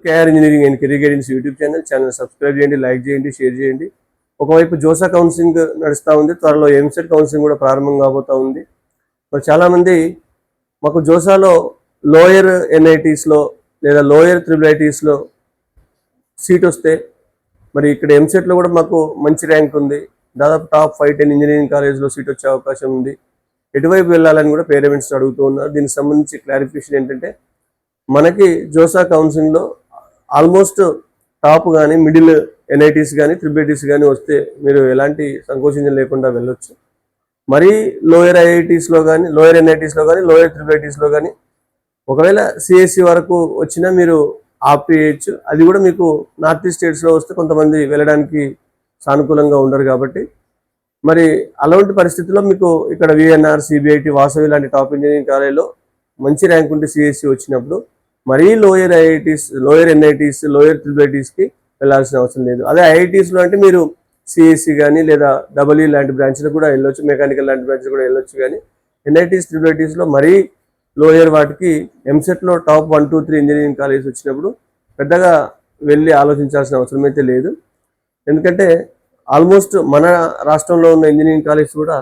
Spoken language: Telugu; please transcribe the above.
KR engineering and career guidance YouTube channel subscribe చేయండి, లైక్ చేయండి, షేర్ చేయండి. ఒకవైపు జోసా కౌన్సిలింగ్ నడుస్తూ ఉంది, త్వరలో ఎంసెట్ కౌన్సిలింగ్ కూడా ప్రారంభం కాబోతూ ఉంది. మరి చాలామంది మాకు జోసాలో లోయర్ ఎన్ఐటీస్లో లేదా లోయర్ ట్రిపుల్ ఐటీస్లో సీట్ వస్తే మరి ఇక్కడ ఎంసెట్లో కూడా మాకు మంచి ర్యాంక్ ఉంది, దాదాపు టాప్ 5-10 ఇంజనీరింగ్ కాలేజ్లో సీట్ వచ్చే అవకాశం ఉంది, ఎటువైపు వెళ్ళాలని కూడా పేరెంట్స్ అడుగుతూ ఉన్నారు. దీనికి సంబంధించి క్లారిఫికేషన్ ఏంటంటే మనకి జోసా కౌన్సిలింగ్లో ఆల్మోస్ట్ టాప్ కానీ మిడిల్ ఎన్ఐటీస్ కానీ ట్రిపుల్ ఐటీస్ కానీ వస్తే మీరు ఎలాంటి సంకోచించం లేకుండా వెళ్ళొచ్చు. మరీ లోయర్ ఐఐటీస్లో కానీ లోయర్ ఎన్ఐటీస్లో కానీ లోయర్ ట్రిపుల్ ఐటీస్లో కానీ ఒకవేళ సిఎస్సి వరకు వచ్చినా మీరు ఆప్ట్ చేయొచ్చు. అది కూడా మీకు నార్త్ ఈస్ట్ స్టేట్స్లో వస్తే కొంతమంది వెళ్ళడానికి సానుకూలంగా ఉండరు కాబట్టి మరి అలాంటి పరిస్థితుల్లో మీకు ఇక్కడ విఎన్ఆర్, సిబిఐటి, వాసవి లాంటి టాప్ ఇంజనీరింగ్ కాలేజ్లో మంచి ర్యాంక్ ఉంటే సిఎస్సి వచ్చినప్పుడు మరీ lower IITs, lower NITs, lower triple ఐటీస్కి వెళ్ళాల్సిన అవసరం లేదు. అదే ఐఐటీస్లో అంటే మీరు సిఎస్సి కానీ లేదా డబ్ల్యూ లాంటి బ్రాంచ్లో కూడా వెళ్ళొచ్చు, మెకానికల్ లాంటి బ్రాంచ్లో కూడా వెళ్ళొచ్చు. కానీ ఎన్ఐటీస్, ట్రిపుల్ ఐటీస్లో మరీ లోయర్ వాటికి ఎంసెట్లో టాప్ 1, 2, 3 ఇంజనీరింగ్ కాలేజ్ వచ్చినప్పుడు పెద్దగా వెళ్ళి ఆలోచించాల్సిన అవసరం అయితే లేదు. ఎందుకంటే ఆల్మోస్ట్ మన రాష్ట్రంలో ఉన్న ఇంజనీరింగ్ కాలేజ్ కూడా